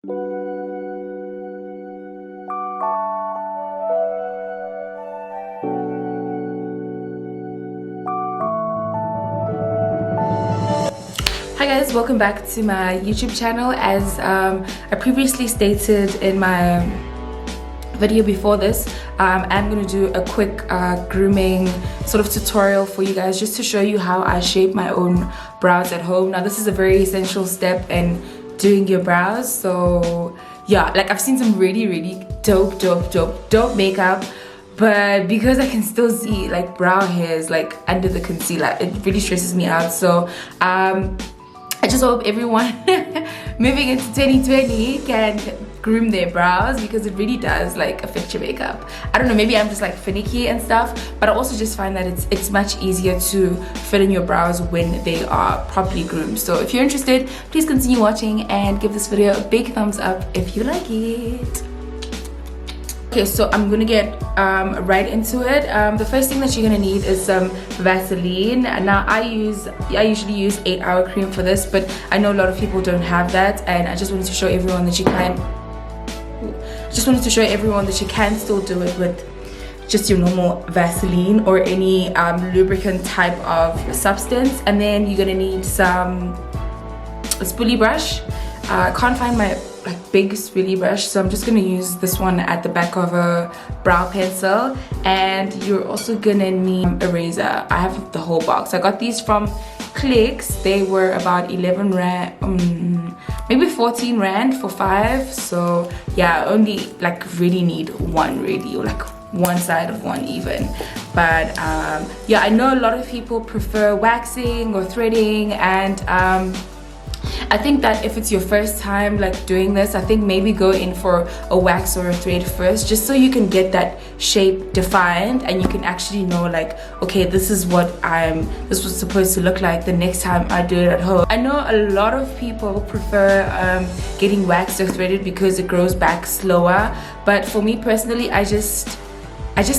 Hi guys, welcome back to my YouTube channel. As I previously stated in my video before this, I'm going to do a quick grooming sort of tutorial for you guys, just to show you how I shape my own brows at home. Now this is a very essential step in doing your brows, so yeah, like I've seen some really dope makeup, but because I can still see like brow hairs like under the concealer, it really stresses me out. So I just hope everyone moving into 2020 can groom their brows, because it really does like affect your makeup. I don't know, maybe I'm just like finicky and stuff, but I also just find that it's much easier to fill in your brows when they are properly groomed. So if you're interested, please continue watching and give this video a big thumbs up if you like it. Okay, so I'm gonna get right into it. The first thing that you're gonna need is some Vaseline. Now I usually use 8-hour cream for this, but I know a lot of people don't have that, and I just wanted to show everyone that you can. Still do it with just your normal Vaseline or any lubricant type of substance. And then you're gonna need a spoolie brush. I can't find my big spoolie brush, so I'm just gonna use this one at the back of a brow pencil. And you're also gonna need a razor. I have the whole box. I got these from Clicks. They were about 11 rand, maybe 14 rand for 5. So yeah, I only like really need one, really, or like one side of one even. But yeah, I know a lot of people prefer waxing or threading, and I think that if it's your first time like doing this, I think maybe go in for a wax or a thread first, just so you can get that shape defined and you can actually know like, okay, this is what this was supposed to look like the next time I do it at home. I know a lot of people prefer getting waxed or threaded because it grows back slower, but for me personally, I just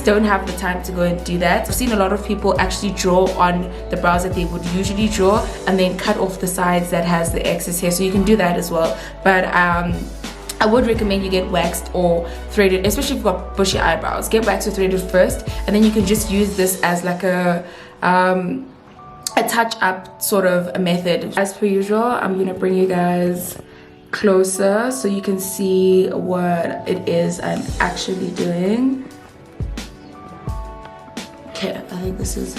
don't have the time to go and do that. I've seen a lot of people actually draw on the brows that they would usually draw and then cut off the sides that has the excess hair, so you can do that as well. But I would recommend you get waxed or threaded, especially if you've got bushy eyebrows. Get waxed or threaded first, and then you can just use this as like a touch up sort of a method. As per usual, I'm gonna bring you guys closer so you can see what it is I'm actually doing. Okay, I think this is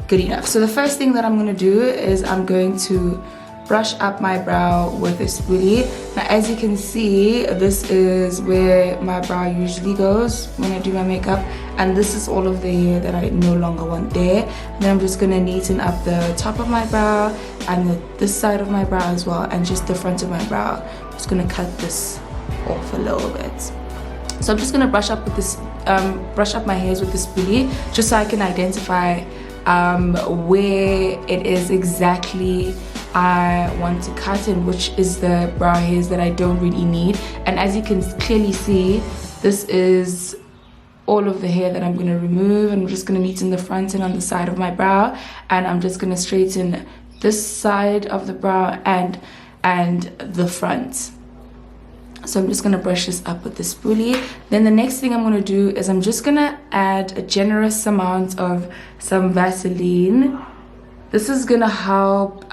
good enough. So the first thing that I'm going to do is I'm going to brush up my brow with a spoolie. Now as you can see, this is where my brow usually goes when I do my makeup, and this is all of the hair that I no longer want there. And then I'm just going to neaten up the top of my brow and this side of my brow as well, and just the front of my brow. I'm just going to cut this off a little bit. So I'm just going to brush up with this brush up my hairs with the spoolie, just so I can identify where it is exactly I want to cut and which is the brow hairs that I don't really need. And as you can clearly see, this is all of the hair that I'm going to remove, and I'm just going to neaten the front and on the side of my brow, and I'm just going to straighten this side of the brow and the front. So I'm just going to brush this up with the spoolie. Then the next thing I'm going to do is I'm just going to add a generous amount of some Vaseline. This is going to help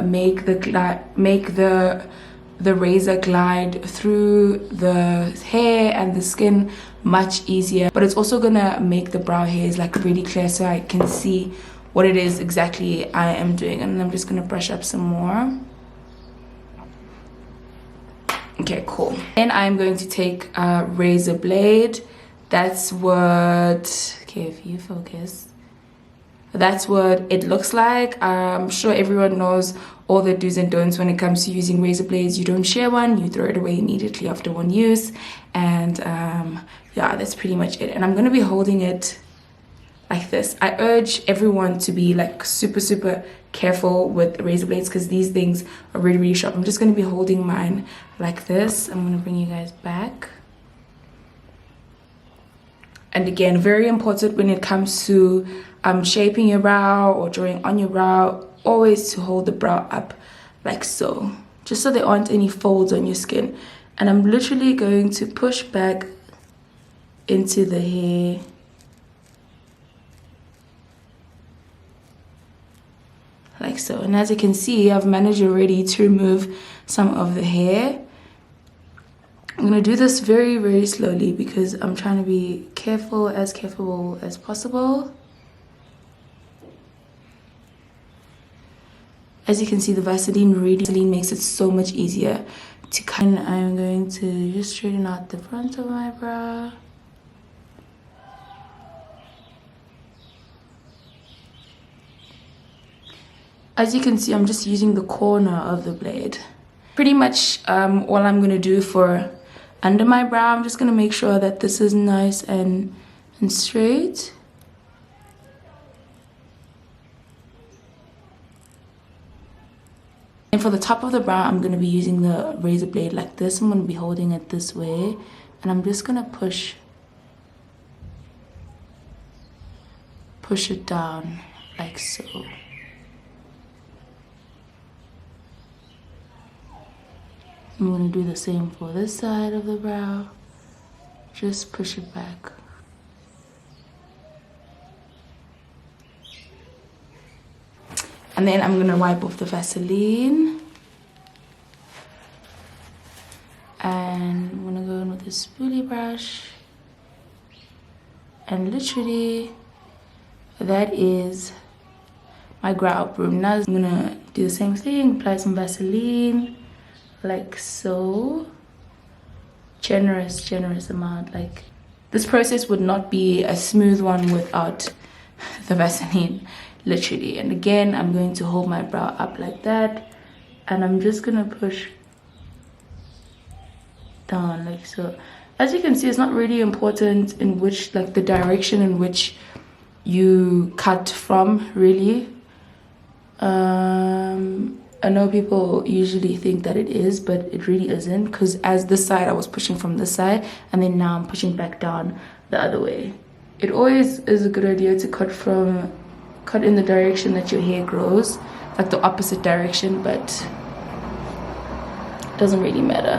make the razor glide through the hair and the skin much easier. But it's also going to make the brow hairs like really clear, so I can see what it is exactly I am doing. And I'm just going to brush up some more. Okay, cool. Then I'm going to take a razor blade. That's what, okay, if you focus, that's what it looks like. I'm sure everyone knows all the do's and don'ts when it comes to using razor blades. You don't share one, you throw it away immediately after one use. And yeah, that's pretty much it. And I'm going to be holding it like this. I urge everyone to be like super careful with razor blades, because these things are really sharp. I'm just going to be holding mine like this. I'm going to bring you guys back. And again, very important when it comes to shaping your brow or drawing on your brow, always to hold the brow up like so, just so there aren't any folds on your skin. And I'm literally going to push back into the hair. Like so. And as you can see, I've managed already to remove some of the hair. I'm going to do this very, very slowly because I'm trying to be careful as possible. As you can see, the Vaseline makes it so much easier to cut. And I'm going to just straighten out the front of my brow. As you can see, I'm just using the corner of the blade. Pretty much all I'm going to do for under my brow, I'm just going to make sure that this is nice and straight. And for the top of the brow, I'm going to be using the razor blade like this. I'm going to be holding it this way. And I'm just going to push it down like so. I'm going to do the same for this side of the brow. Just push it back. And then I'm going to wipe off the Vaseline. And I'm going to go in with a spoolie brush. And literally, that is my brow broom. Now I'm going to do the same thing. Apply some Vaseline. Like so. Generous amount. Like, this process would not be a smooth one without the Vaseline, literally. And again, I'm going to hold my brow up like that, and I'm just gonna push down like so. As you can see, it's not really important in which, like, the direction in which you cut from, really. I know people usually think that it is, but it really isn't, because as this side I was pushing from this side, and then now I'm pushing back down the other way. It always is a good idea to cut in the direction that your hair grows, like the opposite direction, but it doesn't really matter.